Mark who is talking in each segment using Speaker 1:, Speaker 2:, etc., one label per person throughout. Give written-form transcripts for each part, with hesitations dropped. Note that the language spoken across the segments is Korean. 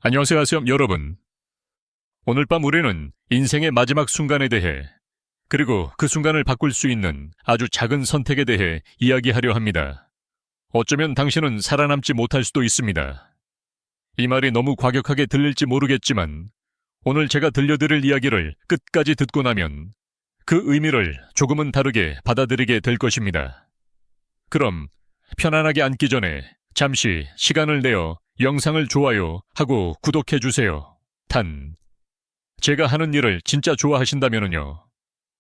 Speaker 1: 안녕하세요, 여러분. 오늘 밤 우리는 인생의 마지막 순간에 대해, 그리고 그 순간을 바꿀 수 있는 아주 작은 선택에 대해 이야기하려 합니다. 어쩌면 당신은 살아남지 못할 수도 있습니다. 이 말이 너무 과격하게 들릴지 모르겠지만, 오늘 제가 들려드릴 이야기를 끝까지 듣고 나면 그 의미를 조금은 다르게 받아들이게 될 것입니다. 그럼 편안하게 앉기 전에 잠시 시간을 내어 영상을 좋아요하고 구독해주세요. 제가 하는 일을 진짜 좋아하신다면요.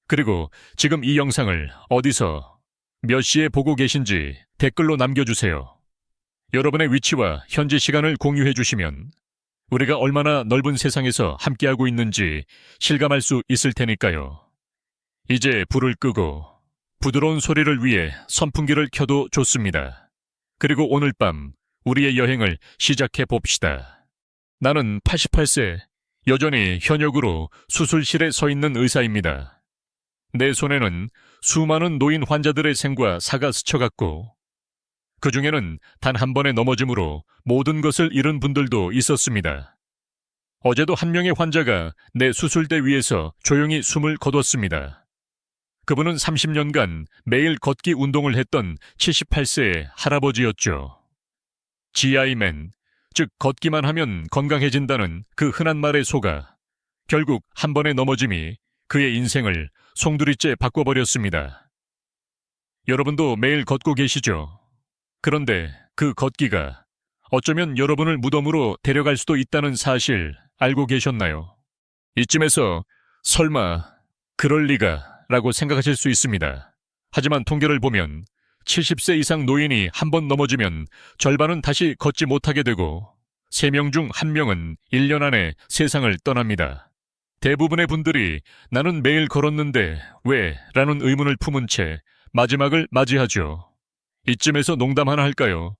Speaker 1: 그리고 지금 이 영상을 어디서 몇 시에 보고 계신지 댓글로 남겨주세요. 여러분의 위치와 현지 시간을 공유해주시면 우리가 얼마나 넓은 세상에서 함께하고 있는지 실감할 수 있을 테니까요. 이제 불을 끄고 부드러운 소리를 위해 선풍기를 켜도 좋습니다. 그리고 오늘 밤 우리의 여행을 시작해 봅시다. 나는 88세, 여전히 현역으로 수술실에 서 있는 의사입니다. 내 손에는 수많은 노인 환자들의 생과 사가 스쳐갔고, 그 중에는 단 한 번의 넘어짐으로 모든 것을 잃은 분들도 있었습니다. 어제도 한 명의 환자가 내 수술대 위에서 조용히 숨을 거뒀습니다. 그분은 30년간 매일 걷기 운동을 했던 78세의 할아버지였죠. GI맨, 즉 걷기만 하면 건강해진다는 그 흔한 말에 속아 결국 한 번의 넘어짐이 그의 인생을 송두리째 바꿔버렸습니다. 여러분도 매일 걷고 계시죠? 그런데 그 걷기가 어쩌면 여러분을 무덤으로 데려갈 수도 있다는 사실 알고 계셨나요? 이쯤에서 설마 그럴 리가 라고 생각하실 수 있습니다. 하지만 통계를 보면 70세 이상 노인이 한 번 넘어지면 절반은 다시 걷지 못하게 되고 3명 중 1명은 1년 안에 세상을 떠납니다. 대부분의 분들이 나는 매일 걸었는데 왜? 라는 의문을 품은 채 마지막을 맞이하죠. 이쯤에서 농담 하나 할까요?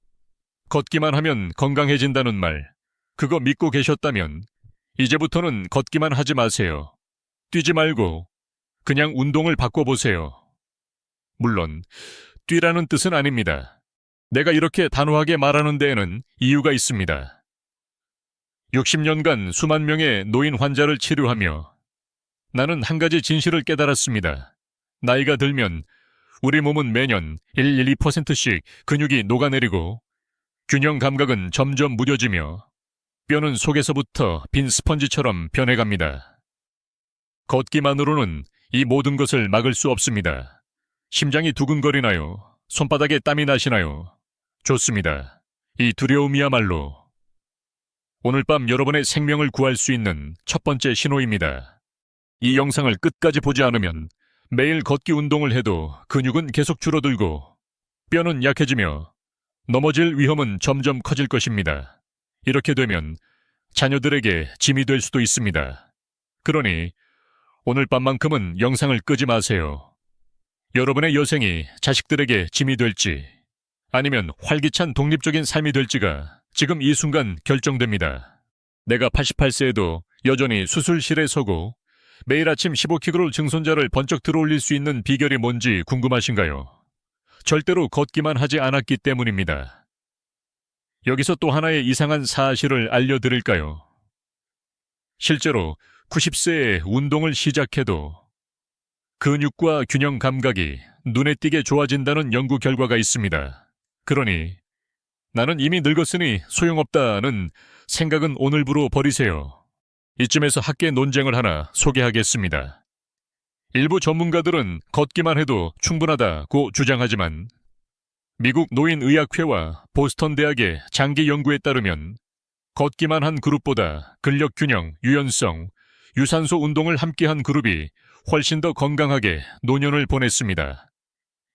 Speaker 1: 걷기만 하면 건강해진다는 말, 그거 믿고 계셨다면 이제부터는 걷기만 하지 마세요. 뛰지 말고 그냥 운동을 바꿔보세요. 물론 뛰라는 뜻은 아닙니다. 내가 이렇게 단호하게 말하는 데에는 이유가 있습니다. 60년간 수만 명의 노인 환자를 치료하며 나는 한 가지 진실을 깨달았습니다. 나이가 들면 우리 몸은 매년 1-2%씩 근육이 녹아내리고 균형 감각은 점점 무뎌지며 뼈는 속에서부터 빈 스펀지처럼 변해갑니다. 걷기만으로는 이 모든 것을 막을 수 없습니다. 심장이 두근거리나요? 손바닥에 땀이 나시나요? 좋습니다. 이 두려움이야말로 오늘 밤 여러분의 생명을 구할 수 있는 첫 번째 신호입니다. 이 영상을 끝까지 보지 않으면 매일 걷기 운동을 해도 근육은 계속 줄어들고 뼈는 약해지며 넘어질 위험은 점점 커질 것입니다. 이렇게 되면 자녀들에게 짐이 될 수도 있습니다. 그러니 오늘 밤만큼은 영상을 끄지 마세요. 여러분의 여생이 자식들에게 짐이 될지 아니면 활기찬 독립적인 삶이 될지가 지금 이 순간 결정됩니다. 내가 88세에도 여전히 수술실에 서고 매일 아침 15kg 증손자를 번쩍 들어올릴 수 있는 비결이 뭔지 궁금하신가요? 절대로 걷기만 하지 않았기 때문입니다. 여기서 또 하나의 이상한 사실을 알려드릴까요? 실제로 90세에 운동을 시작해도 근육과 균형 감각이 눈에 띄게 좋아진다는 연구 결과가 있습니다. 그러니 나는 이미 늙었으니 소용없다는 생각은 오늘부로 버리세요. 이쯤에서 학계 논쟁을 하나 소개하겠습니다. 일부 전문가들은 걷기만 해도 충분하다고 주장하지만 미국 노인의학회와 보스턴 대학의 장기 연구에 따르면 걷기만 한 그룹보다 근력 균형, 유연성, 유산소 운동을 함께한 그룹이 훨씬 더 건강하게 노년을 보냈습니다.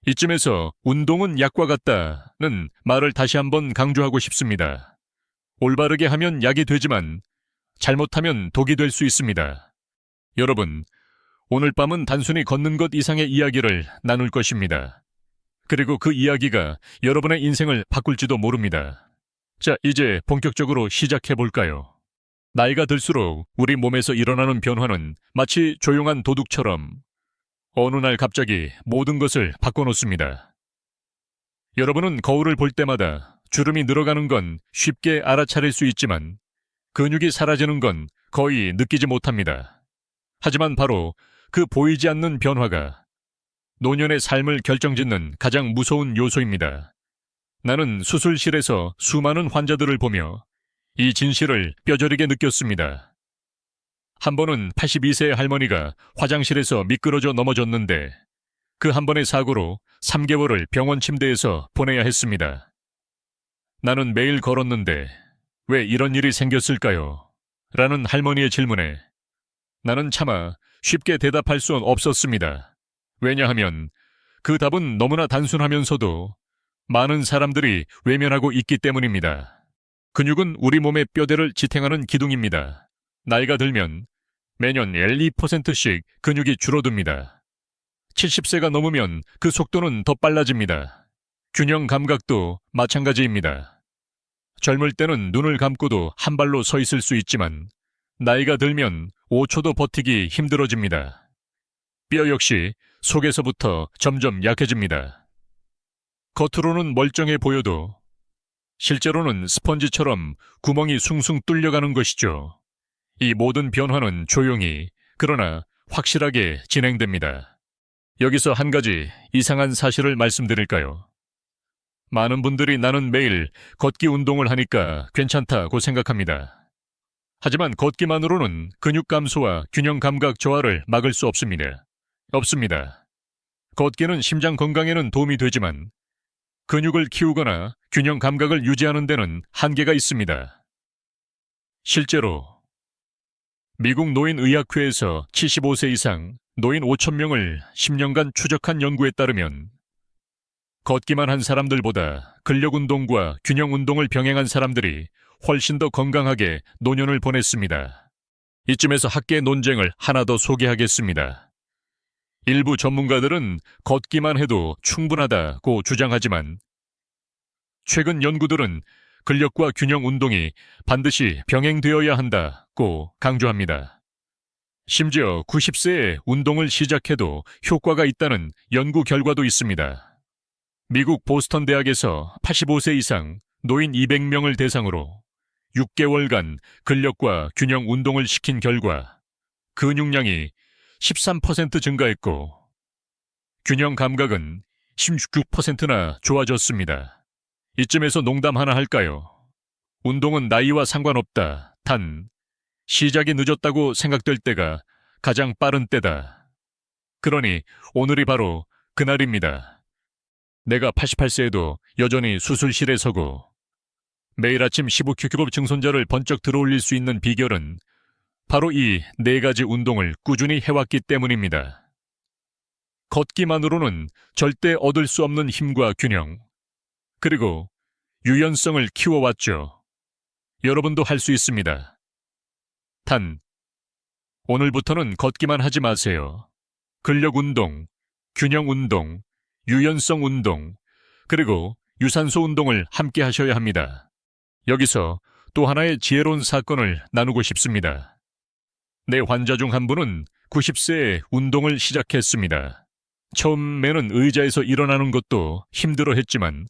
Speaker 1: 이쯤에서 운동은 약과 같다는 말을 다시 한번 강조하고 싶습니다. 올바르게 하면 약이 되지만 잘못하면 독이 될 수 있습니다. 여러분, 오늘 밤은 단순히 걷는 것 이상의 이야기를 나눌 것입니다. 그리고 그 이야기가 여러분의 인생을 바꿀지도 모릅니다. 자, 이제 본격적으로 시작해 볼까요? 나이가 들수록 우리 몸에서 일어나는 변화는 마치 조용한 도둑처럼 어느 날 갑자기 모든 것을 바꿔놓습니다. 여러분은 거울을 볼 때마다 주름이 늘어가는 건 쉽게 알아차릴 수 있지만 근육이 사라지는 건 거의 느끼지 못합니다. 하지만 바로 그 보이지 않는 변화가 노년의 삶을 결정짓는 가장 무서운 요소입니다. 나는 수술실에서 수많은 환자들을 보며 이 진실을 뼈저리게 느꼈습니다. 한 번은 82세의 할머니가 화장실에서 미끄러져 넘어졌는데 그 한 번의 사고로 3개월을 병원 침대에서 보내야 했습니다. 나는 매일 걸었는데 왜 이런 일이 생겼을까요? 라는 할머니의 질문에 나는 차마 쉽게 대답할 수 없었습니다. 왜냐하면 그 답은 너무나 단순하면서도 많은 사람들이 외면하고 있기 때문입니다. 근육은 우리 몸의 뼈대를 지탱하는 기둥입니다. 나이가 들면 매년 1~2%씩 근육이 줄어듭니다. 70세가 넘으면 그 속도는 더 빨라집니다. 균형 감각도 마찬가지입니다. 젊을 때는 눈을 감고도 한 발로 서 있을 수 있지만 나이가 들면 5초도 버티기 힘들어집니다. 뼈 역시 속에서부터 점점 약해집니다. 겉으로는 멀쩡해 보여도 실제로는 스펀지처럼 구멍이 숭숭 뚫려가는 것이죠. 이 모든 변화는 조용히 그러나 확실하게 진행됩니다. 여기서 한 가지 이상한 사실을 말씀드릴까요? 많은 분들이 나는 매일 걷기 운동을 하니까 괜찮다고 생각합니다. 하지만 걷기만으로는 근육 감소와 균형 감각 저하를 막을 수 없습니다. 걷기는 심장 건강에는 도움이 되지만 근육을 키우거나 균형 감각을 유지하는 데는 한계가 있습니다. 실제로 미국 노인의학회에서 75세 이상 노인 5,000명을 10년간 추적한 연구에 따르면 걷기만 한 사람들보다 근력 운동과 균형 운동을 병행한 사람들이 훨씬 더 건강하게 노년을 보냈습니다. 이쯤에서 학계 논쟁을 하나 더 소개하겠습니다. 일부 전문가들은 걷기만 해도 충분하다고 주장하지만 최근 연구들은 근력과 균형 운동이 반드시 병행되어야 한다고 강조합니다. 심지어 90세에 운동을 시작해도 효과가 있다는 연구 결과도 있습니다. 미국 보스턴 대학에서 85세 이상 노인 200명을 대상으로 6개월간 근력과 균형 운동을 시킨 결과 근육량이 13% 증가했고 균형 감각은 16%나 좋아졌습니다. 이쯤에서 농담 하나 할까요? 운동은 나이와 상관없다. 단 시작이 늦었다고 생각될 때가 가장 빠른 때다. 그러니 오늘이 바로 그날입니다. 내가 88세에도 여전히 수술실에 서고 매일 아침 15kg 증손자를 번쩍 들어올릴 수 있는 비결은 바로 이 4가지 운동을 꾸준히 해왔기 때문입니다. 걷기만으로는 절대 얻을 수 없는 힘과 균형, 그리고 유연성을 키워왔죠. 여러분도 할 수 있습니다. 단, 오늘부터는 걷기만 하지 마세요. 근력 운동, 균형 운동, 유연성 운동, 그리고 유산소 운동을 함께 하셔야 합니다. 여기서 또 하나의 지혜로운 사건을 나누고 싶습니다. 내 환자 중 한 분은 90세에 운동을 시작했습니다. 처음에는 의자에서 일어나는 것도 힘들어 했지만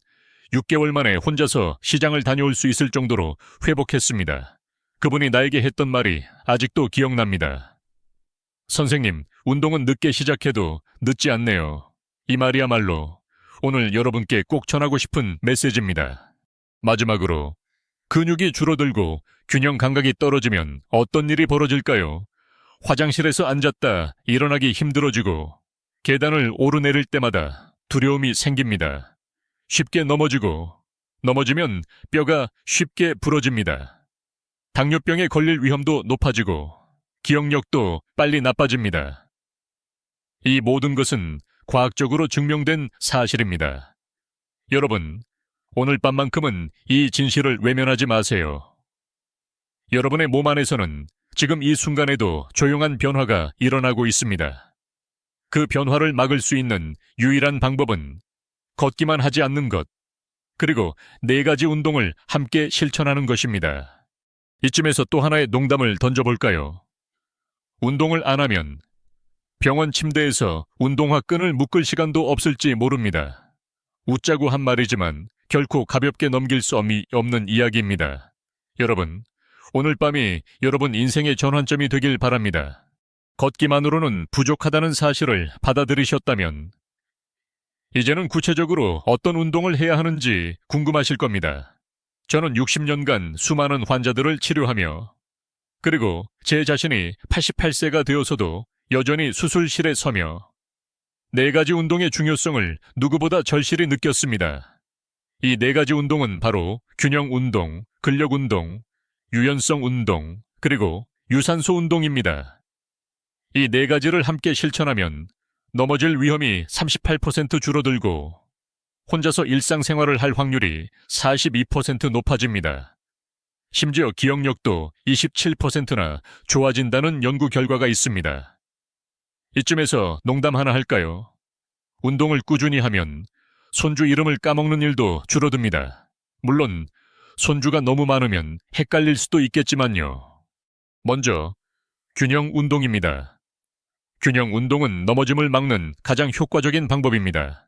Speaker 1: 6개월 만에 혼자서 시장을 다녀올 수 있을 정도로 회복했습니다. 그분이 나에게 했던 말이 아직도 기억납니다. 선생님, 운동은 늦게 시작해도 늦지 않네요. 이 말이야말로 오늘 여러분께 꼭 전하고 싶은 메시지입니다. 마지막으로 근육이 줄어들고 균형 감각이 떨어지면 어떤 일이 벌어질까요? 화장실에서 앉았다 일어나기 힘들어지고 계단을 오르내릴 때마다 두려움이 생깁니다. 쉽게 넘어지면 뼈가 쉽게 부러집니다. 당뇨병에 걸릴 위험도 높아지고 기억력도 빨리 나빠집니다. 이 모든 것은 과학적으로 증명된 사실입니다. 여러분, 오늘 밤만큼은 이 진실을 외면하지 마세요. 여러분의 몸 안에서는 지금 이 순간에도 조용한 변화가 일어나고 있습니다. 그 변화를 막을 수 있는 유일한 방법은 걷기만 하지 않는 것, 그리고 4가지 운동을 함께 실천하는 것입니다. 이쯤에서 또 하나의 농담을 던져볼까요? 운동을 안 하면 병원 침대에서 운동화 끈을 묶을 시간도 없을지 모릅니다. 웃자고 한 말이지만 결코 가볍게 넘길 수 없는 이야기입니다. 여러분, 오늘 밤이 여러분 인생의 전환점이 되길 바랍니다. 걷기만으로는 부족하다는 사실을 받아들이셨다면 이제는 구체적으로 어떤 운동을 해야 하는지 궁금하실 겁니다. 저는 60년간 수많은 환자들을 치료하며 그리고 제 자신이 88세가 되어서도 여전히 수술실에 서며 4가지 운동의 중요성을 누구보다 절실히 느꼈습니다. 이 4가지 운동은 바로 균형 운동, 근력 운동, 유연성 운동, 그리고 유산소 운동입니다. 이 4가지를 함께 실천하면 넘어질 위험이 38% 줄어들고 혼자서 일상생활을 할 확률이 42% 높아집니다. 심지어 기억력도 27%나 좋아진다는 연구 결과가 있습니다. 이쯤에서 농담 하나 할까요? 운동을 꾸준히 하면 손주 이름을 까먹는 일도 줄어듭니다. 물론 손주가 너무 많으면 헷갈릴 수도 있겠지만요. 먼저 균형 운동입니다. 균형 운동은 넘어짐을 막는 가장 효과적인 방법입니다.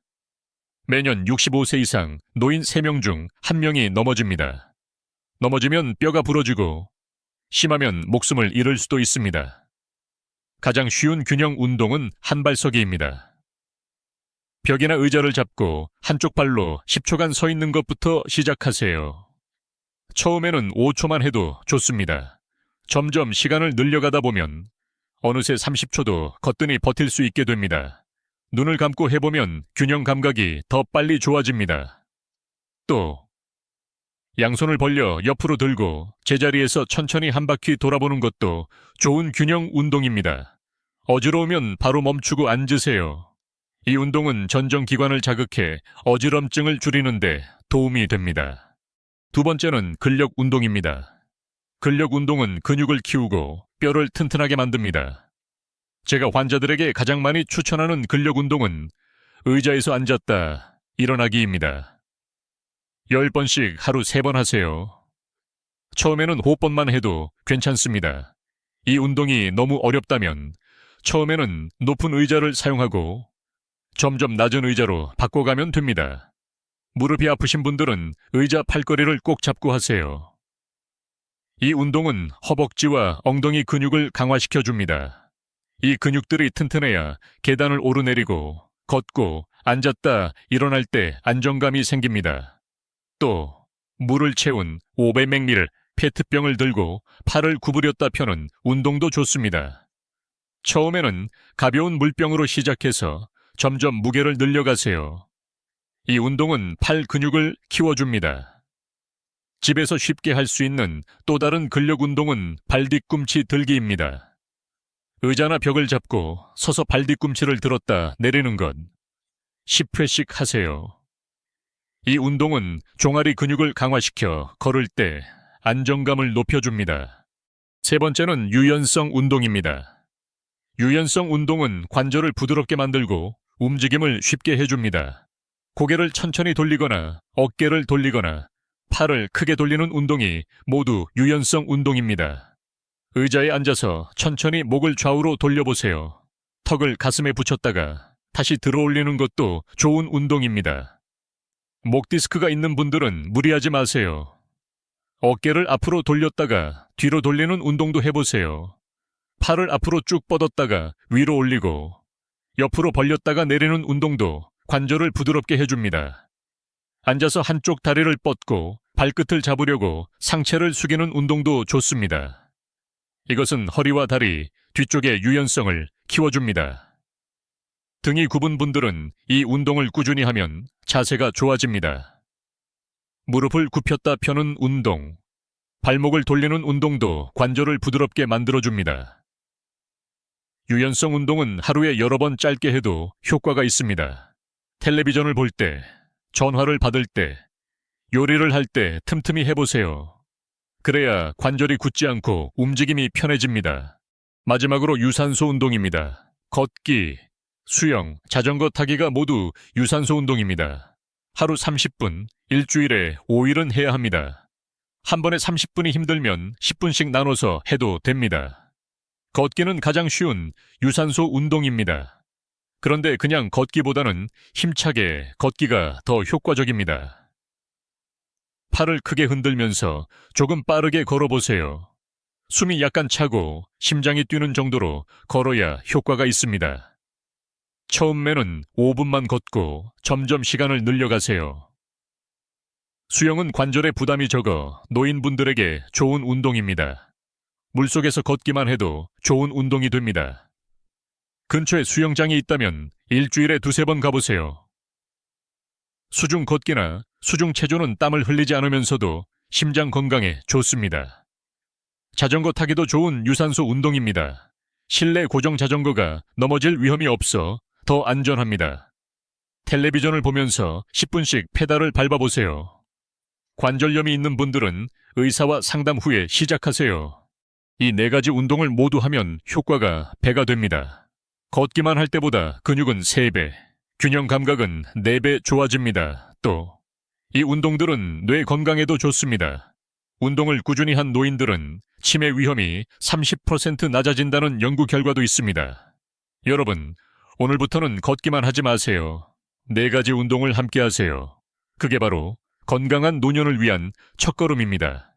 Speaker 1: 매년 65세 이상 노인 3명 중 1명이 넘어집니다. 넘어지면 뼈가 부러지고 심하면 목숨을 잃을 수도 있습니다. 가장 쉬운 균형 운동은 한발서기입니다. 벽이나 의자를 잡고 한쪽 발로 10초간 서 있는 것부터 시작하세요. 처음에는 5초만 해도 좋습니다. 점점 시간을 늘려가다 보면 어느새 30초도 거뜬히 버틸 수 있게 됩니다. 눈을 감고 해보면 균형 감각이 더 빨리 좋아집니다. 또 양손을 벌려 옆으로 들고 제자리에서 천천히 한 바퀴 돌아보는 것도 좋은 균형 운동입니다. 어지러우면 바로 멈추고 앉으세요. 이 운동은 전정기관을 자극해 어지럼증을 줄이는데 도움이 됩니다. 2번째는 근력 운동입니다. 근력 운동은 근육을 키우고 뼈를 튼튼하게 만듭니다. 제가 환자들에게 가장 많이 추천하는 근력 운동은 의자에서 앉았다 일어나기입니다. 10번씩 하루 3번 하세요. 처음에는 호흡법만 해도 괜찮습니다. 이 운동이 너무 어렵다면 처음에는 높은 의자를 사용하고 점점 낮은 의자로 바꿔가면 됩니다. 무릎이 아프신 분들은 의자 팔걸이를 꼭 잡고 하세요. 이 운동은 허벅지와 엉덩이 근육을 강화시켜줍니다. 이 근육들이 튼튼해야 계단을 오르내리고 걷고 앉았다 일어날 때 안정감이 생깁니다. 또 물을 채운 500ml 페트병을 들고 팔을 구부렸다 펴는 운동도 좋습니다. 처음에는 가벼운 물병으로 시작해서 점점 무게를 늘려가세요. 이 운동은 팔 근육을 키워줍니다. 집에서 쉽게 할 수 있는 또 다른 근력 운동은 발뒤꿈치 들기입니다. 의자나 벽을 잡고 서서 발뒤꿈치를 들었다 내리는 것 10회씩 하세요. 이 운동은 종아리 근육을 강화시켜 걸을 때 안정감을 높여줍니다. 3번째는 유연성 운동입니다. 유연성 운동은 관절을 부드럽게 만들고 움직임을 쉽게 해줍니다. 고개를 천천히 돌리거나 어깨를 돌리거나 팔을 크게 돌리는 운동이 모두 유연성 운동입니다. 의자에 앉아서 천천히 목을 좌우로 돌려보세요. 턱을 가슴에 붙였다가 다시 들어올리는 것도 좋은 운동입니다. 목 디스크가 있는 분들은 무리하지 마세요. 어깨를 앞으로 돌렸다가 뒤로 돌리는 운동도 해보세요. 팔을 앞으로 쭉 뻗었다가 위로 올리고 옆으로 벌렸다가 내리는 운동도 관절을 부드럽게 해줍니다. 앉아서 한쪽 다리를 뻗고 발끝을 잡으려고 상체를 숙이는 운동도 좋습니다. 이것은 허리와 다리, 뒤쪽의 유연성을 키워줍니다. 등이 굽은 분들은 이 운동을 꾸준히 하면 자세가 좋아집니다. 무릎을 굽혔다 펴는 운동, 발목을 돌리는 운동도 관절을 부드럽게 만들어줍니다. 유연성 운동은 하루에 여러 번 짧게 해도 효과가 있습니다. 텔레비전을 볼 때, 전화를 받을 때, 요리를 할 때 틈틈이 해보세요. 그래야 관절이 굳지 않고 움직임이 편해집니다. 마지막으로 유산소 운동입니다. 걷기, 수영, 자전거 타기가 모두 유산소 운동입니다. 하루 30분, 일주일에 5일은 해야 합니다. 한 번에 30분이 힘들면 10분씩 나눠서 해도 됩니다. 걷기는 가장 쉬운 유산소 운동입니다. 그런데 그냥 걷기보다는 힘차게 걷기가 더 효과적입니다. 팔을 크게 흔들면서 조금 빠르게 걸어보세요. 숨이 약간 차고 심장이 뛰는 정도로 걸어야 효과가 있습니다. 처음에는 5분만 걷고 점점 시간을 늘려가세요. 수영은 관절에 부담이 적어 노인분들에게 좋은 운동입니다. 물속에서 걷기만 해도 좋은 운동이 됩니다. 근처에 수영장이 있다면 일주일에 2-3번 가보세요. 수중 걷기나 수중 체조는 땀을 흘리지 않으면서도 심장 건강에 좋습니다. 자전거 타기도 좋은 유산소 운동입니다. 실내 고정 자전거가 넘어질 위험이 없어 더 안전합니다. 텔레비전을 보면서 10분씩 페달을 밟아보세요. 관절염이 있는 분들은 의사와 상담 후에 시작하세요. 이 4가지 운동을 모두 하면 효과가 배가 됩니다. 걷기만 할 때보다 근육은 3배, 균형 감각은 4배 좋아집니다. 또, 이 운동들은 뇌 건강에도 좋습니다. 운동을 꾸준히 한 노인들은 치매 위험이 30% 낮아진다는 연구 결과도 있습니다. 여러분, 오늘부터는 걷기만 하지 마세요. 4가지 운동을 함께 하세요. 그게 바로 건강한 노년을 위한 첫걸음입니다.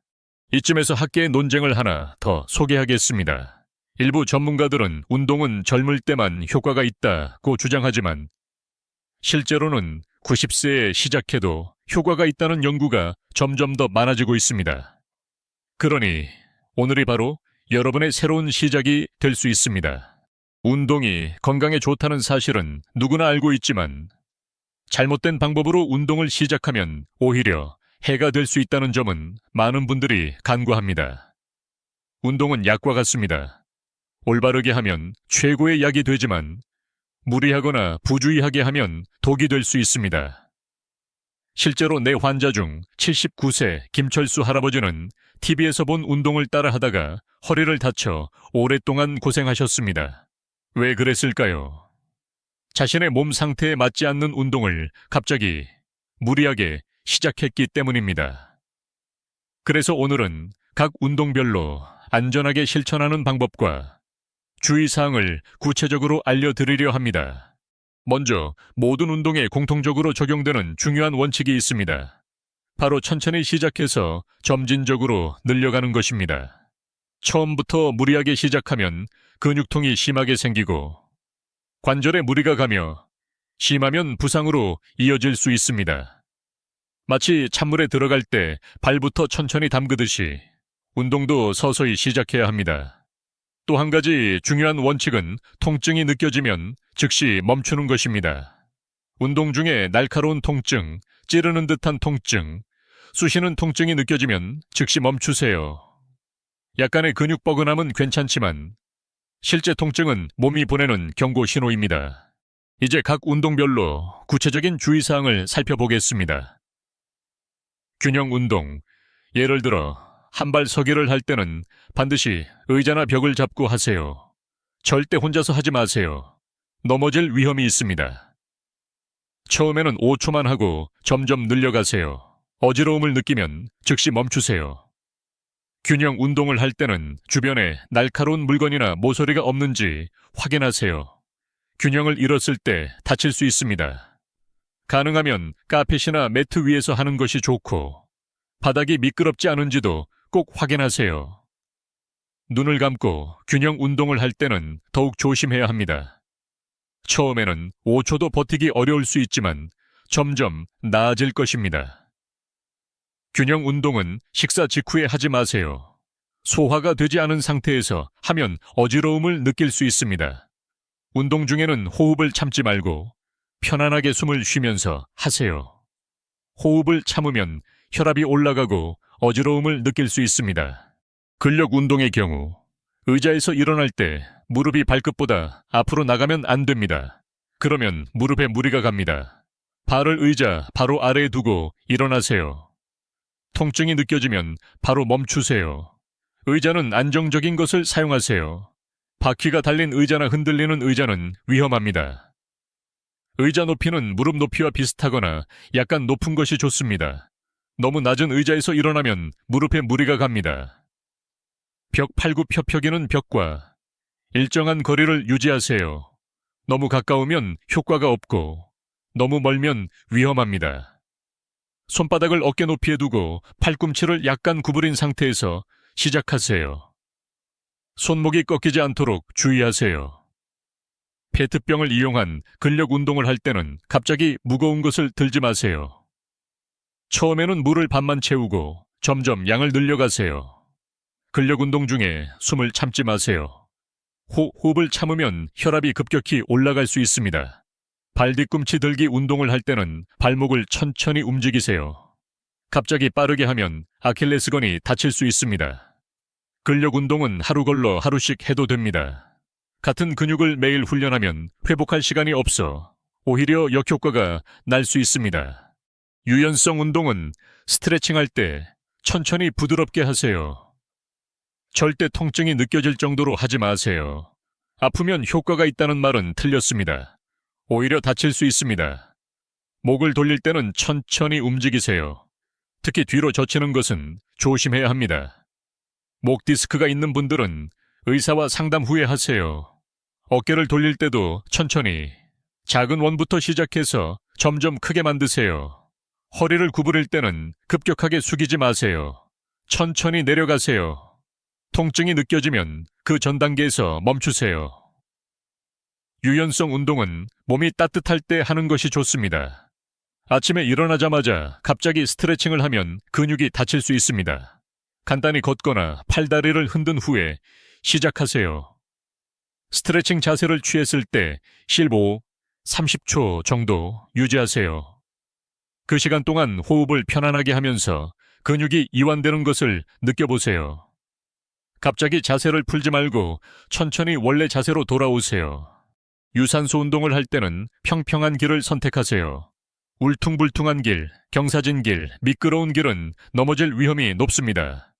Speaker 1: 이쯤에서 학계의 논쟁을 하나 더 소개하겠습니다. 일부 전문가들은 운동은 젊을 때만 효과가 있다고 주장하지만 실제로는 90세에 시작해도 효과가 있다는 연구가 점점 더 많아지고 있습니다. 그러니 오늘이 바로 여러분의 새로운 시작이 될 수 있습니다. 운동이 건강에 좋다는 사실은 누구나 알고 있지만 잘못된 방법으로 운동을 시작하면 오히려 해가 될 수 있다는 점은 많은 분들이 간과합니다. 운동은 약과 같습니다. 올바르게 하면 최고의 약이 되지만 무리하거나 부주의하게 하면 독이 될 수 있습니다. 실제로 내 환자 중 79세 김철수 할아버지는 TV에서 본 운동을 따라하다가 허리를 다쳐 오랫동안 고생하셨습니다. 왜 그랬을까요? 자신의 몸 상태에 맞지 않는 운동을 갑자기 무리하게 시작했기 때문입니다. 그래서 오늘은 각 운동별로 안전하게 실천하는 방법과 주의사항을 구체적으로 알려드리려 합니다. 먼저 모든 운동에 공통적으로 적용되는 중요한 원칙이 있습니다. 바로 천천히 시작해서 점진적으로 늘려가는 것입니다. 처음부터 무리하게 시작하면 근육통이 심하게 생기고 관절에 무리가 가며 심하면 부상으로 이어질 수 있습니다. 마치 찬물에 들어갈 때 발부터 천천히 담그듯이 운동도 서서히 시작해야 합니다. 또 한 가지 중요한 원칙은 통증이 느껴지면 즉시 멈추는 것입니다. 운동 중에 날카로운 통증, 찌르는 듯한 통증, 쑤시는 통증이 느껴지면 즉시 멈추세요. 약간의 근육 뻐근함은 괜찮지만 실제 통증은 몸이 보내는 경고 신호입니다. 이제 각 운동별로 구체적인 주의사항을 살펴보겠습니다. 균형 운동, 예를 들어 한 발 서기를 할 때는 반드시 의자나 벽을 잡고 하세요. 절대 혼자서 하지 마세요. 넘어질 위험이 있습니다. 처음에는 5초만 하고 점점 늘려가세요. 어지러움을 느끼면 즉시 멈추세요. 균형 운동을 할 때는 주변에 날카로운 물건이나 모서리가 없는지 확인하세요. 균형을 잃었을 때 다칠 수 있습니다. 가능하면 카펫이나 매트 위에서 하는 것이 좋고 바닥이 미끄럽지 않은지도 꼭 확인하세요. 눈을 감고 균형 운동을 할 때는 더욱 조심해야 합니다. 처음에는 5초도 버티기 어려울 수 있지만 점점 나아질 것입니다. 균형 운동은 식사 직후에 하지 마세요. 소화가 되지 않은 상태에서 하면 어지러움을 느낄 수 있습니다. 운동 중에는 호흡을 참지 말고 편안하게 숨을 쉬면서 하세요. 호흡을 참으면 혈압이 올라가고 어지러움을 느낄 수 있습니다. 근력 운동의 경우 의자에서 일어날 때 무릎이 발끝보다 앞으로 나가면 안 됩니다. 그러면 무릎에 무리가 갑니다. 발을 의자 바로 아래에 두고 일어나세요. 통증이 느껴지면 바로 멈추세요. 의자는 안정적인 것을 사용하세요. 바퀴가 달린 의자나 흔들리는 의자는 위험합니다. 의자 높이는 무릎 높이와 비슷하거나 약간 높은 것이 좋습니다. 너무 낮은 의자에서 일어나면 무릎에 무리가 갑니다. 벽 팔굽혀펴기는 벽과 일정한 거리를 유지하세요. 너무 가까우면 효과가 없고 너무 멀면 위험합니다. 손바닥을 어깨 높이에 두고 팔꿈치를 약간 구부린 상태에서 시작하세요. 손목이 꺾이지 않도록 주의하세요. 페트병을 이용한 근력 운동을 할 때는 갑자기 무거운 것을 들지 마세요. 처음에는 물을 반만 채우고 점점 양을 늘려가세요. 근력 운동 중에 숨을 참지 마세요. 호흡을 참으면 혈압이 급격히 올라갈 수 있습니다. 발 뒤꿈치 들기 운동을 할 때는 발목을 천천히 움직이세요. 갑자기 빠르게 하면 아킬레스건이 다칠 수 있습니다. 근력 운동은 하루 걸러 하루씩 해도 됩니다. 같은 근육을 매일 훈련하면 회복할 시간이 없어 오히려 역효과가 날 수 있습니다. 유연성 운동은 스트레칭할 때 천천히 부드럽게 하세요. 절대 통증이 느껴질 정도로 하지 마세요. 아프면 효과가 있다는 말은 틀렸습니다. 오히려 다칠 수 있습니다. 목을 돌릴 때는 천천히 움직이세요. 특히 뒤로 젖히는 것은 조심해야 합니다. 목 디스크가 있는 분들은 의사와 상담 후에 하세요. 어깨를 돌릴 때도 천천히 작은 원부터 시작해서 점점 크게 만드세요. 허리를 구부릴 때는 급격하게 숙이지 마세요. 천천히 내려가세요. 통증이 느껴지면 그 전 단계에서 멈추세요. 유연성 운동은 몸이 따뜻할 때 하는 것이 좋습니다. 아침에 일어나자마자 갑자기 스트레칭을 하면 근육이 다칠 수 있습니다. 간단히 걷거나 팔다리를 흔든 후에 시작하세요. 스트레칭 자세를 취했을 때 15, 30초 정도 유지하세요. 그 시간 동안 호흡을 편안하게 하면서 근육이 이완되는 것을 느껴보세요. 갑자기 자세를 풀지 말고 천천히 원래 자세로 돌아오세요. 유산소 운동을 할 때는 평평한 길을 선택하세요. 울퉁불퉁한 길, 경사진 길, 미끄러운 길은 넘어질 위험이 높습니다.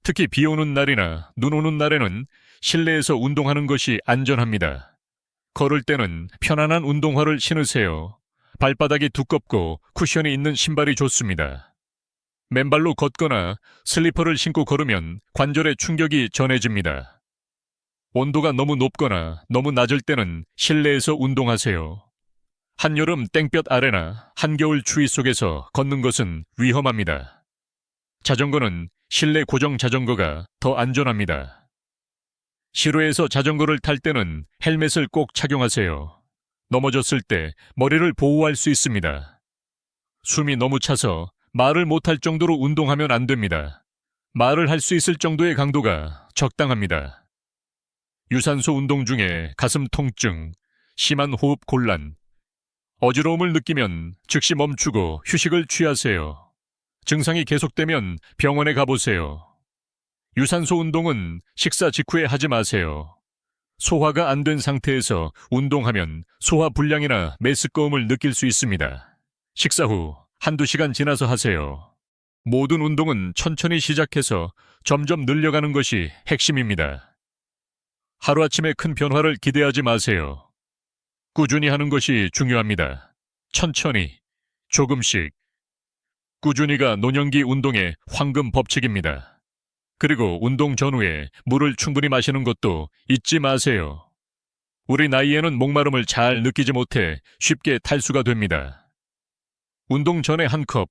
Speaker 1: 특히 비 오는 날이나 눈 오는 날에는 실내에서 운동하는 것이 안전합니다. 걸을 때는 편안한 운동화를 신으세요. 발바닥이 두껍고 쿠션이 있는 신발이 좋습니다. 맨발로 걷거나 슬리퍼를 신고 걸으면 관절에 충격이 전해집니다. 온도가 너무 높거나 너무 낮을 때는 실내에서 운동하세요. 한여름 땡볕 아래나 한겨울 추위 속에서 걷는 것은 위험합니다. 자전거는 실내 고정 자전거가 더 안전합니다. 실외에서 자전거를 탈 때는 헬멧을 꼭 착용하세요. 넘어졌을 때 머리를 보호할 수 있습니다. 숨이 너무 차서 말을 못할 정도로 운동하면 안 됩니다. 말을 할 수 있을 정도의 강도가 적당합니다. 유산소 운동 중에 가슴 통증, 심한 호흡 곤란, 어지러움을 느끼면 즉시 멈추고 휴식을 취하세요. 증상이 계속되면 병원에 가보세요. 유산소 운동은 식사 직후에 하지 마세요. 소화가 안 된 상태에서 운동하면 소화 불량이나 메스꺼움을 느낄 수 있습니다. 식사 후 한두 시간 지나서 하세요. 모든 운동은 천천히 시작해서 점점 늘려가는 것이 핵심입니다. 하루아침에 큰 변화를 기대하지 마세요. 꾸준히 하는 것이 중요합니다. 천천히, 조금씩. 꾸준히가 노년기 운동의 황금 법칙입니다. 그리고 운동 전후에 물을 충분히 마시는 것도 잊지 마세요. 우리 나이에는 목마름을 잘 느끼지 못해 쉽게 탈수가 됩니다. 운동 전에 한 컵,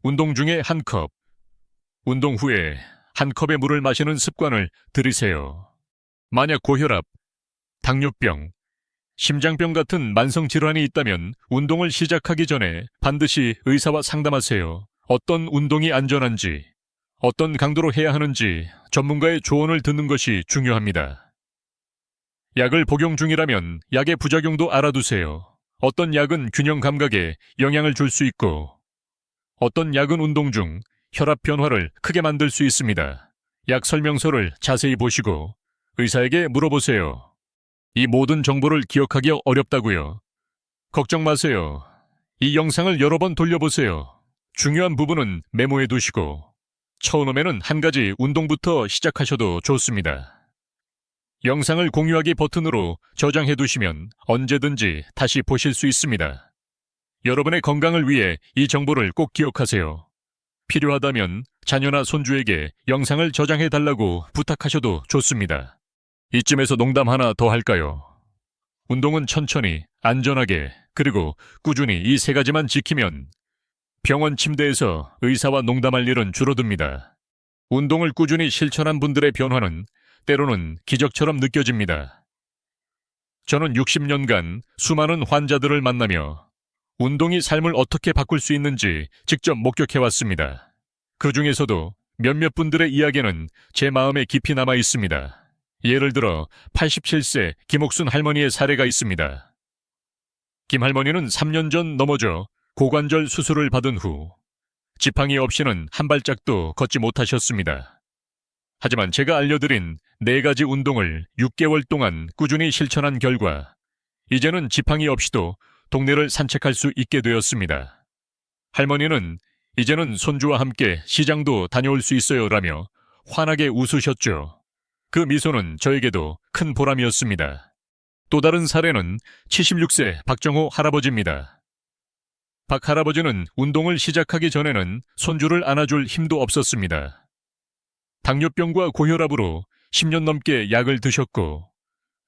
Speaker 1: 운동 중에 한 컵, 운동 후에 한 컵의 물을 마시는 습관을 들이세요. 만약 고혈압, 당뇨병, 심장병 같은 만성 질환이 있다면 운동을 시작하기 전에 반드시 의사와 상담하세요. 어떤 운동이 안전한지, 어떤 강도로 해야 하는지 전문가의 조언을 듣는 것이 중요합니다. 약을 복용 중이라면 약의 부작용도 알아두세요. 어떤 약은 균형 감각에 영향을 줄 수 있고, 어떤 약은 운동 중 혈압 변화를 크게 만들 수 있습니다. 약 설명서를 자세히 보시고 의사에게 물어보세요. 이 모든 정보를 기억하기 어렵다고요? 걱정 마세요. 이 영상을 여러 번 돌려보세요. 중요한 부분은 메모해 두시고, 처음에는 한 가지 운동부터 시작하셔도 좋습니다. 영상을 공유하기 버튼으로 저장해 두시면 언제든지 다시 보실 수 있습니다. 여러분의 건강을 위해 이 정보를 꼭 기억하세요. 필요하다면 자녀나 손주에게 영상을 저장해 달라고 부탁하셔도 좋습니다. 이쯤에서 농담 하나 더 할까요? 운동은 천천히, 안전하게, 그리고 꾸준히 이 세 가지만 지키면 병원 침대에서 의사와 농담할 일은 줄어듭니다. 운동을 꾸준히 실천한 분들의 변화는 때로는 기적처럼 느껴집니다. 저는 60년간 수많은 환자들을 만나며 운동이 삶을 어떻게 바꿀 수 있는지 직접 목격해왔습니다. 그 중에서도 몇몇 분들의 이야기는 제 마음에 깊이 남아 있습니다. 예를 들어 87세 김옥순 할머니의 사례가 있습니다. 김 할머니는 3년 전 넘어져 고관절 수술을 받은 후 지팡이 없이는 한 발짝도 걷지 못하셨습니다. 하지만 제가 알려드린 4가지 운동을 6개월 동안 꾸준히 실천한 결과 이제는 지팡이 없이도 동네를 산책할 수 있게 되었습니다. 할머니는 이제는 손주와 함께 시장도 다녀올 수 있어요 라며 환하게 웃으셨죠. 그 미소는 저에게도 큰 보람이었습니다. 또 다른 사례는 76세 박정호 할아버지입니다. 박 할아버지는 운동을 시작하기 전에는 손주를 안아줄 힘도 없었습니다. 당뇨병과 고혈압으로 10년 넘게 약을 드셨고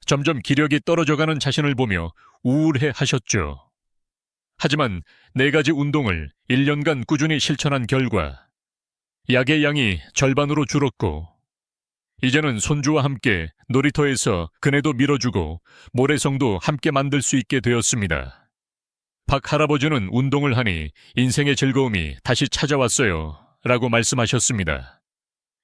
Speaker 1: 점점 기력이 떨어져가는 자신을 보며 우울해 하셨죠. 하지만 4가지 운동을 1년간 꾸준히 실천한 결과 약의 양이 절반으로 줄었고 이제는 손주와 함께 놀이터에서 그네도 밀어주고 모래성도 함께 만들 수 있게 되었습니다. 박 할아버지는 운동을 하니 인생의 즐거움이 다시 찾아왔어요 라고 말씀하셨습니다.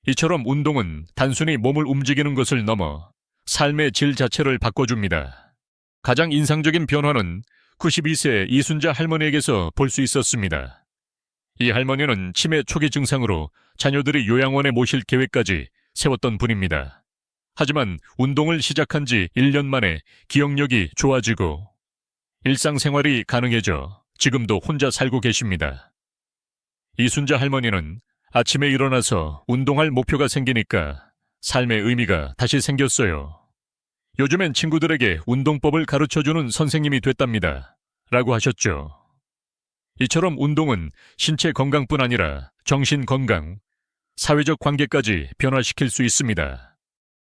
Speaker 1: 이처럼 운동은 단순히 몸을 움직이는 것을 넘어 삶의 질 자체를 바꿔줍니다. 가장 인상적인 변화는 92세 이순자 할머니에게서 볼 수 있었습니다. 이 할머니는 치매 초기 증상으로 자녀들이 요양원에 모실 계획까지 세웠던 분입니다. 하지만 운동을 시작한 지 1년 만에 기억력이 좋아지고 일상생활이 가능해져 지금도 혼자 살고 계십니다. 이순자 할머니는 아침에 일어나서 운동할 목표가 생기니까 삶의 의미가 다시 생겼어요. 요즘엔 친구들에게 운동법을 가르쳐주는 선생님이 됐답니다. 라고 하셨죠. 이처럼 운동은 신체 건강뿐 아니라 정신 건강, 사회적 관계까지 변화시킬 수 있습니다.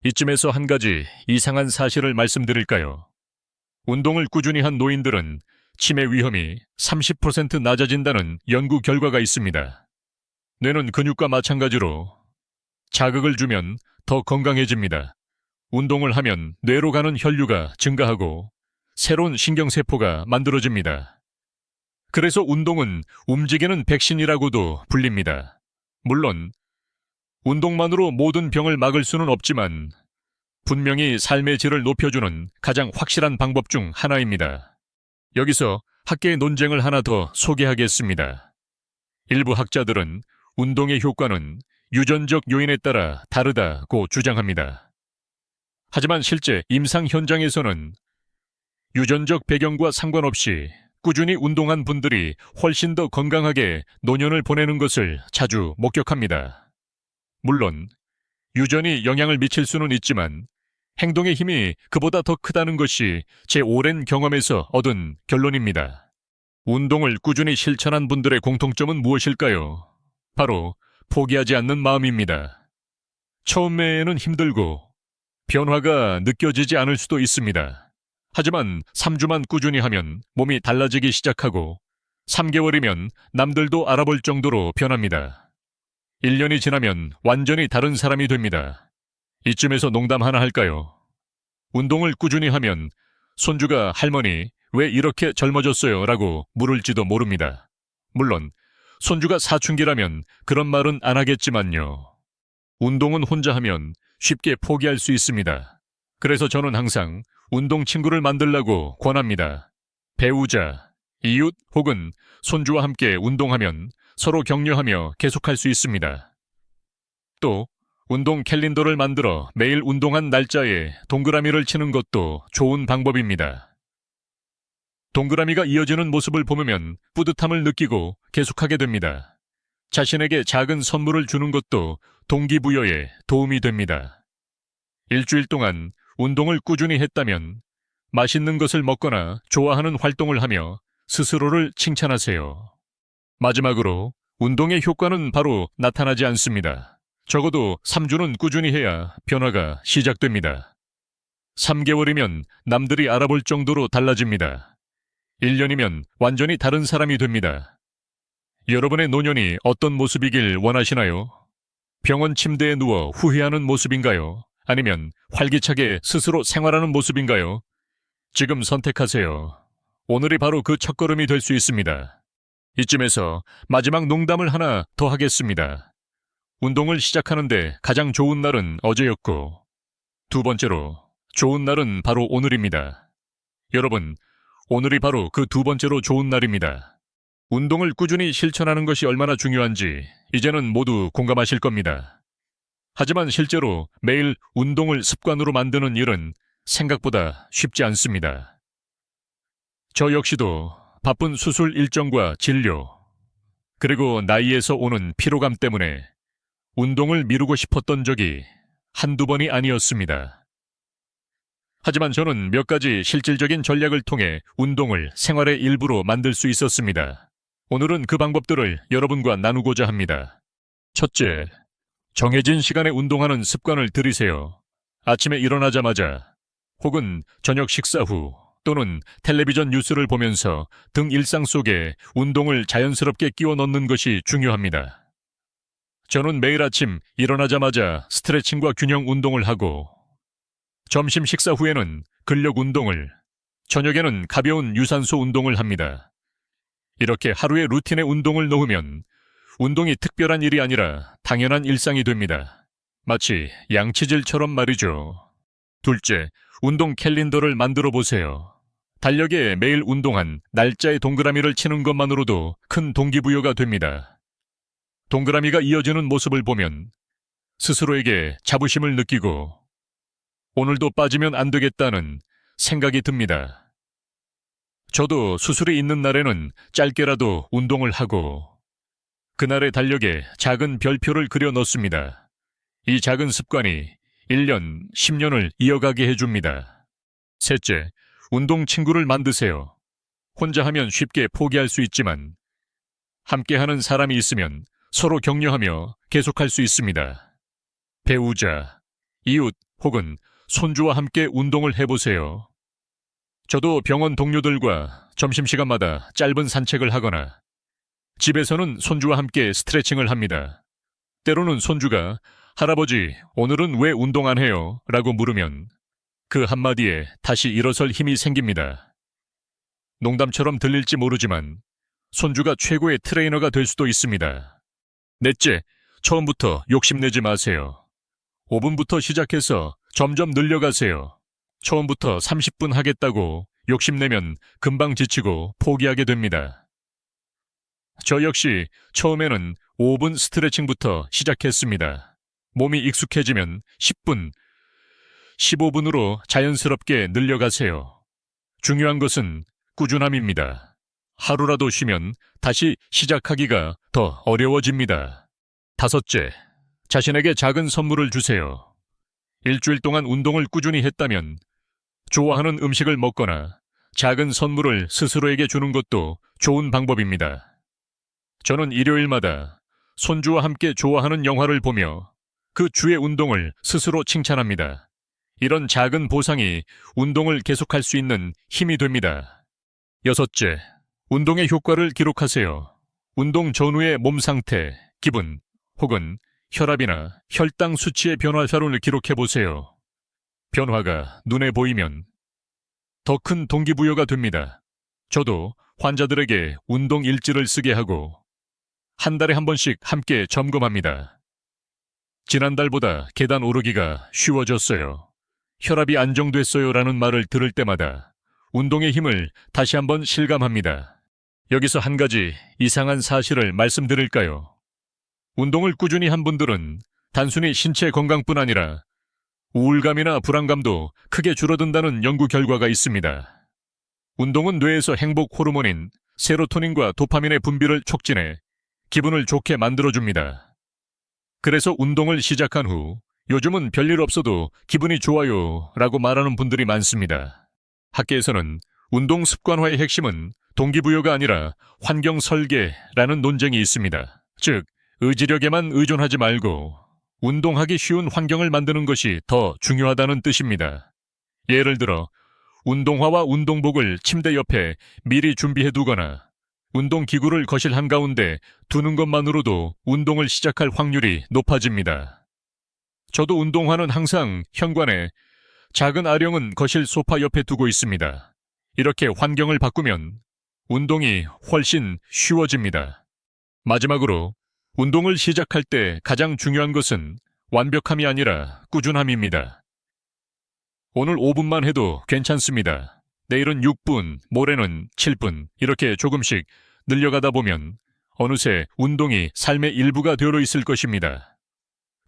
Speaker 1: 이쯤에서 한 가지 이상한 사실을 말씀드릴까요? 운동을 꾸준히 한 노인들은 치매 위험이 30% 낮아진다는 연구 결과가 있습니다. 뇌는 근육과 마찬가지로 자극을 주면 더 건강해집니다. 운동을 하면 뇌로 가는 혈류가 증가하고 새로운 신경세포가 만들어집니다. 그래서 운동은 움직이는 백신이라고도 불립니다. 물론 운동만으로 모든 병을 막을 수는 없지만 분명히 삶의 질을 높여주는 가장 확실한 방법 중 하나입니다. 여기서 학계의 논쟁을 하나 더 소개하겠습니다. 일부 학자들은 운동의 효과는 유전적 요인에 따라 다르다고 주장합니다. 하지만 실제 임상 현장에서는 유전적 배경과 상관없이 꾸준히 운동한 분들이 훨씬 더 건강하게 노년을 보내는 것을 자주 목격합니다. 물론 유전이 영향을 미칠 수는 있지만 행동의 힘이 그보다 더 크다는 것이 제 오랜 경험에서 얻은 결론입니다. 운동을 꾸준히 실천한 분들의 공통점은 무엇일까요? 바로 포기하지 않는 마음입니다. 처음에는 힘들고 변화가 느껴지지 않을 수도 있습니다. 하지만 3주만 꾸준히 하면 몸이 달라지기 시작하고 3개월이면 남들도 알아볼 정도로 변합니다. 1년이 지나면 완전히 다른 사람이 됩니다. 이쯤에서 농담 하나 할까요? 운동을 꾸준히 하면 손주가 할머니 왜 이렇게 젊어졌어요? 라고 물을지도 모릅니다. 물론 손주가 사춘기라면 그런 말은 안 하겠지만요. 운동은 혼자 하면 쉽게 포기할 수 있습니다. 그래서 저는 항상 운동 친구를 만들라고 권합니다. 배우자, 이웃 혹은 손주와 함께 운동하면 서로 격려하며 계속할 수 있습니다. 또 운동 캘린더를 만들어 매일 운동한 날짜에 동그라미를 치는 것도 좋은 방법입니다. 동그라미가 이어지는 모습을 보면 뿌듯함을 느끼고 계속하게 됩니다. 자신에게 작은 선물을 주는 것도 동기부여에 도움이 됩니다. 일주일 동안 운동을 꾸준히 했다면 맛있는 것을 먹거나 좋아하는 활동을 하며 스스로를 칭찬하세요. 마지막으로 운동의 효과는 바로 나타나지 않습니다. 적어도 3주는 꾸준히 해야 변화가 시작됩니다. 3개월이면 남들이 알아볼 정도로 달라집니다. 1년이면 완전히 다른 사람이 됩니다. 여러분의 노년이 어떤 모습이길 원하시나요? 병원 침대에 누워 후회하는 모습인가요? 아니면 활기차게 스스로 생활하는 모습인가요? 지금 선택하세요. 오늘이 바로 그 첫걸음이 될 수 있습니다. 이쯤에서 마지막 농담을 하나 더 하겠습니다. 운동을 시작하는데 가장 좋은 날은 어제였고, 두 번째로 좋은 날은 바로 오늘입니다. 여러분, 오늘이 바로 그 두 번째로 좋은 날입니다. 운동을 꾸준히 실천하는 것이 얼마나 중요한지 이제는 모두 공감하실 겁니다. 하지만 실제로 매일 운동을 습관으로 만드는 일은 생각보다 쉽지 않습니다. 저 역시도 바쁜 수술 일정과 진료, 그리고 나이에서 오는 피로감 때문에 운동을 미루고 싶었던 적이 한두 번이 아니었습니다. 하지만 저는 몇 가지 실질적인 전략을 통해 운동을 생활의 일부로 만들 수 있었습니다. 오늘은 그 방법들을 여러분과 나누고자 합니다. 첫째, 정해진 시간에 운동하는 습관을 들이세요. 아침에 일어나자마자 혹은 저녁 식사 후 또는 텔레비전 뉴스를 보면서 등 일상 속에 운동을 자연스럽게 끼워 넣는 것이 중요합니다. 저는 매일 아침 일어나자마자 스트레칭과 균형 운동을 하고 점심 식사 후에는 근력 운동을, 저녁에는 가벼운 유산소 운동을 합니다. 이렇게 하루의 루틴에 운동을 넣으면 운동이 특별한 일이 아니라 당연한 일상이 됩니다. 마치 양치질처럼 말이죠. 둘째, 운동 캘린더를 만들어 보세요. 달력에 매일 운동한 날짜의 동그라미를 치는 것만으로도 큰 동기부여가 됩니다. 동그라미가 이어지는 모습을 보면 스스로에게 자부심을 느끼고 오늘도 빠지면 안 되겠다는 생각이 듭니다. 저도 수술이 있는 날에는 짧게라도 운동을 하고 그날의 달력에 작은 별표를 그려 넣습니다. 이 작은 습관이 1년, 10년을 이어가게 해줍니다. 셋째, 운동 친구를 만드세요. 혼자 하면 쉽게 포기할 수 있지만 함께하는 사람이 있으면 서로 격려하며 계속할 수 있습니다. 배우자, 이웃 혹은 손주와 함께 운동을 해보세요. 저도 병원 동료들과 점심시간마다 짧은 산책을 하거나 집에서는 손주와 함께 스트레칭을 합니다. 때로는 손주가 할아버지, 오늘은 왜 운동 안 해요? 라고 물으면 그 한마디에 다시 일어설 힘이 생깁니다. 농담처럼 들릴지 모르지만 손주가 최고의 트레이너가 될 수도 있습니다. 넷째, 처음부터 욕심내지 마세요. 5분부터 시작해서 점점 늘려가세요. 처음부터 30분 하겠다고 욕심내면 금방 지치고 포기하게 됩니다. 저 역시 처음에는 5분 스트레칭부터 시작했습니다. 몸이 익숙해지면 10분, 15분으로 자연스럽게 늘려가세요. 중요한 것은 꾸준함입니다. 하루라도 쉬면 다시 시작하기가 더 어려워집니다. 다섯째, 자신에게 작은 선물을 주세요. 일주일 동안 운동을 꾸준히 했다면 좋아하는 음식을 먹거나 작은 선물을 스스로에게 주는 것도 좋은 방법입니다. 저는 일요일마다 손주와 함께 좋아하는 영화를 보며 그 주의 운동을 스스로 칭찬합니다. 이런 작은 보상이 운동을 계속할 수 있는 힘이 됩니다. 여섯째, 운동의 효과를 기록하세요. 운동 전후의 몸 상태, 기분, 혹은 혈압이나 혈당 수치의 변화를 기록해보세요. 변화가 눈에 보이면 더 큰 동기부여가 됩니다. 저도 환자들에게 운동 일지를 쓰게 하고 한 달에 한 번씩 함께 점검합니다. 지난달보다 계단 오르기가 쉬워졌어요. 혈압이 안정됐어요 라는 말을 들을 때마다 운동의 힘을 다시 한번 실감합니다. 여기서 한 가지 이상한 사실을 말씀드릴까요? 운동을 꾸준히 한 분들은 단순히 신체 건강뿐 아니라 우울감이나 불안감도 크게 줄어든다는 연구 결과가 있습니다. 운동은 뇌에서 행복 호르몬인 세로토닌과 도파민의 분비를 촉진해 기분을 좋게 만들어줍니다. 그래서 운동을 시작한 후 요즘은 별일 없어도 기분이 좋아요 라고 말하는 분들이 많습니다. 학계에서는 운동 습관화의 핵심은 동기부여가 아니라 환경 설계라는 논쟁이 있습니다. 즉, 의지력에만 의존하지 말고 운동하기 쉬운 환경을 만드는 것이 더 중요하다는 뜻입니다. 예를 들어 운동화와 운동복을 침대 옆에 미리 준비해 두거나 운동기구를 거실 한가운데 두는 것만으로도 운동을 시작할 확률이 높아집니다. 저도 운동화는 항상 현관에, 작은 아령은 거실 소파 옆에 두고 있습니다. 이렇게 환경을 바꾸면 운동이 훨씬 쉬워집니다. 마지막으로 운동을 시작할 때 가장 중요한 것은 완벽함이 아니라 꾸준함입니다. 오늘 5분만 해도 괜찮습니다. 내일은 6분, 모레는 7분, 이렇게 조금씩 늘려가다 보면 어느새 운동이 삶의 일부가 되어 있을 것입니다.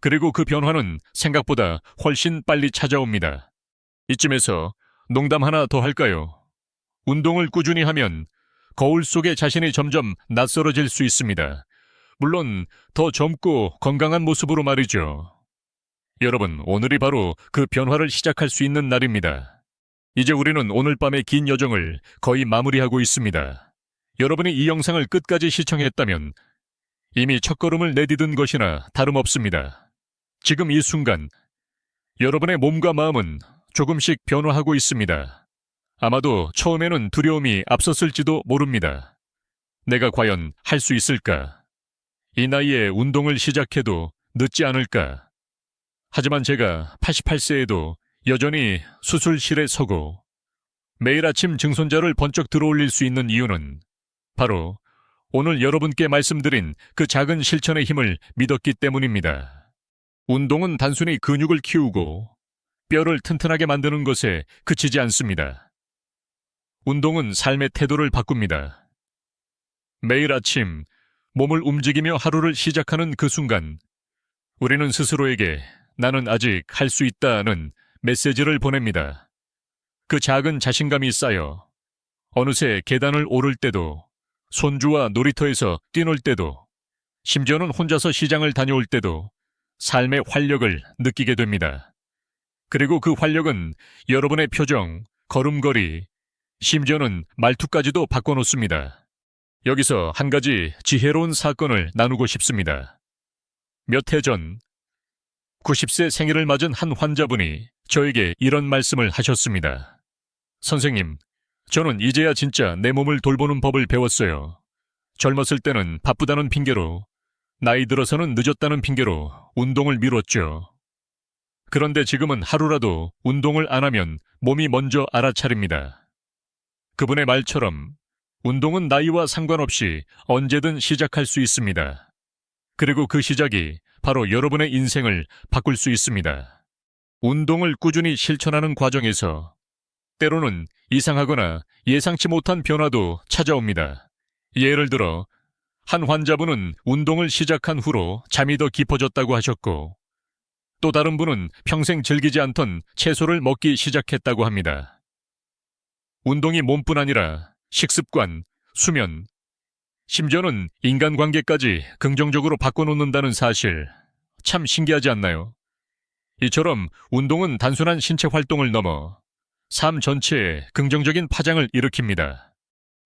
Speaker 1: 그리고 그 변화는 생각보다 훨씬 빨리 찾아옵니다. 이쯤에서 농담 하나 더 할까요? 운동을 꾸준히 하면 거울 속의 자신이 점점 낯설어질 수 있습니다. 물론 더 젊고 건강한 모습으로 말이죠. 여러분, 오늘이 바로 그 변화를 시작할 수 있는 날입니다. 이제 우리는 오늘 밤의 긴 여정을 거의 마무리하고 있습니다. 여러분이 이 영상을 끝까지 시청했다면 이미 첫걸음을 내디딘 것이나 다름없습니다. 지금 이 순간 여러분의 몸과 마음은 조금씩 변화하고 있습니다. 아마도 처음에는 두려움이 앞섰을지도 모릅니다. 내가 과연 할 수 있을까? 이 나이에 운동을 시작해도 늦지 않을까? 하지만 제가 88세에도 여전히 수술실에 서고 매일 아침 증손자를 번쩍 들어올릴 수 있는 이유는 바로 오늘 여러분께 말씀드린 그 작은 실천의 힘을 믿었기 때문입니다. 운동은 단순히 근육을 키우고 뼈를 튼튼하게 만드는 것에 그치지 않습니다. 운동은 삶의 태도를 바꿉니다. 매일 아침 몸을 움직이며 하루를 시작하는 그 순간 우리는 스스로에게 나는 아직 할 수 있다는 메시지를 보냅니다. 그 작은 자신감이 쌓여 어느새 계단을 오를 때도, 손주와 놀이터에서 뛰놀 때도, 심지어는 혼자서 시장을 다녀올 때도 삶의 활력을 느끼게 됩니다. 그리고 그 활력은 여러분의 표정, 걸음걸이, 심지어는 말투까지도 바꿔놓습니다. 여기서 한 가지 지혜로운 사건을 나누고 싶습니다. 몇 해 전 90세 생일을 맞은 한 환자분이 저에게 이런 말씀을 하셨습니다. 선생님, 저는 이제야 진짜 내 몸을 돌보는 법을 배웠어요. 젊었을 때는 바쁘다는 핑계로, 나이 들어서는 늦었다는 핑계로 운동을 미뤘죠. 그런데 지금은 하루라도 운동을 안 하면 몸이 먼저 알아차립니다. 그분의 말처럼 운동은 나이와 상관없이 언제든 시작할 수 있습니다. 그리고 그 시작이 바로 여러분의 인생을 바꿀 수 있습니다. 운동을 꾸준히 실천하는 과정에서 때로는 이상하거나 예상치 못한 변화도 찾아옵니다. 예를 들어 한 환자분은 운동을 시작한 후로 잠이 더 깊어졌다고 하셨고, 또 다른 분은 평생 즐기지 않던 채소를 먹기 시작했다고 합니다. 운동이 몸뿐 아니라 식습관, 수면, 심지어는 인간관계까지 긍정적으로 바꿔놓는다는 사실, 참 신기하지 않나요? 이처럼 운동은 단순한 신체 활동을 넘어 삶 전체에 긍정적인 파장을 일으킵니다.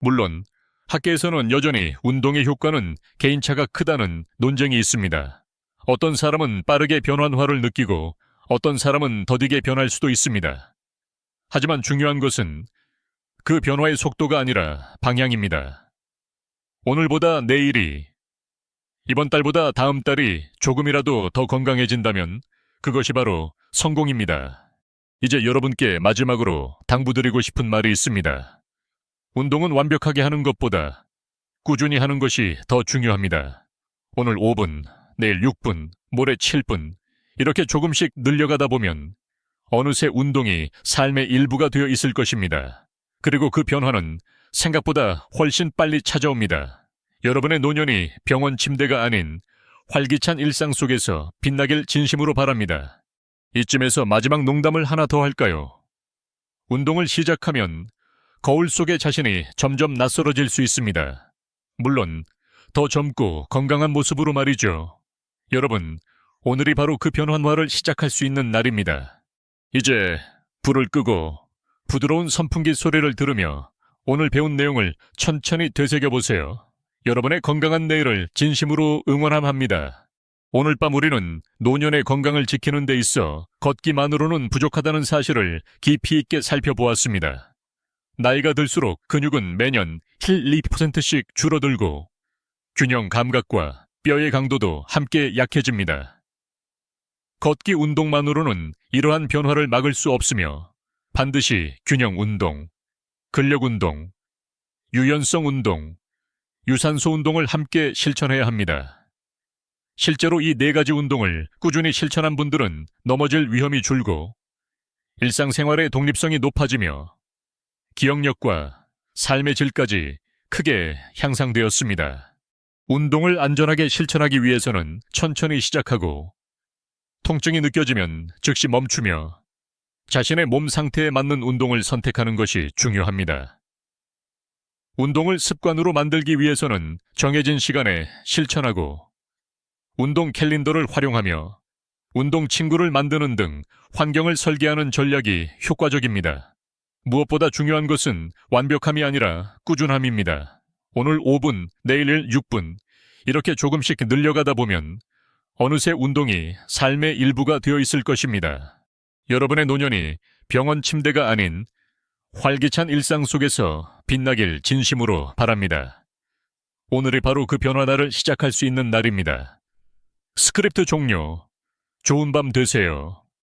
Speaker 1: 물론 학계에서는 여전히 운동의 효과는 개인차가 크다는 논쟁이 있습니다. 어떤 사람은 빠르게 변환화를 느끼고 어떤 사람은 더디게 변할 수도 있습니다. 하지만 중요한 것은 그 변화의 속도가 아니라 방향입니다. 오늘보다 내일이, 이번 달보다 다음 달이 조금이라도 더 건강해진다면 그것이 바로 성공입니다. 이제 여러분께 마지막으로 당부드리고 싶은 말이 있습니다. 운동은 완벽하게 하는 것보다 꾸준히 하는 것이 더 중요합니다. 오늘 5분, 내일 6분, 모레 7분, 이렇게 조금씩 늘려가다 보면 어느새 운동이 삶의 일부가 되어 있을 것입니다. 그리고 그 변화는 생각보다 훨씬 빨리 찾아옵니다. 여러분의 노년이 병원 침대가 아닌 활기찬 일상 속에서 빛나길 진심으로 바랍니다. 이쯤에서 마지막 농담을 하나 더 할까요? 운동을 시작하면 거울 속의 자신이 점점 낯설어질 수 있습니다. 물론 더 젊고 건강한 모습으로 말이죠. 여러분, 오늘이 바로 그 변환화를 시작할 수 있는 날입니다. 이제 불을 끄고 부드러운 선풍기 소리를 들으며 오늘 배운 내용을 천천히 되새겨보세요. 여러분의 건강한 내일을 진심으로 응원합니다. 오늘 밤 우리는 노년의 건강을 지키는 데 있어 걷기만으로는 부족하다는 사실을 깊이 있게 살펴보았습니다. 나이가 들수록 근육은 매년 1~2%씩 줄어들고 균형 감각과 뼈의 강도도 함께 약해집니다. 걷기 운동만으로는 이러한 변화를 막을 수 없으며 반드시 균형 운동, 근력 운동, 유연성 운동, 유산소 운동을 함께 실천해야 합니다. 실제로 이 네 가지 운동을 꾸준히 실천한 분들은 넘어질 위험이 줄고 일상생활의 독립성이 높아지며 기억력과 삶의 질까지 크게 향상되었습니다. 운동을 안전하게 실천하기 위해서는 천천히 시작하고 통증이 느껴지면 즉시 멈추며 자신의 몸 상태에 맞는 운동을 선택하는 것이 중요합니다. 운동을 습관으로 만들기 위해서는 정해진 시간에 실천하고 운동 캘린더를 활용하며 운동 친구를 만드는 등 환경을 설계하는 전략이 효과적입니다. 무엇보다 중요한 것은 완벽함이 아니라 꾸준함입니다. 오늘 5분, 내일 6분 이렇게 조금씩 늘려가다 보면 어느새 운동이 삶의 일부가 되어 있을 것입니다. 여러분의 노년이 병원 침대가 아닌 활기찬 일상 속에서 빛나길 진심으로 바랍니다. 오늘이 바로 그 변화를 시작할 수 있는 날입니다. 스크립트 종료. 좋은 밤 되세요.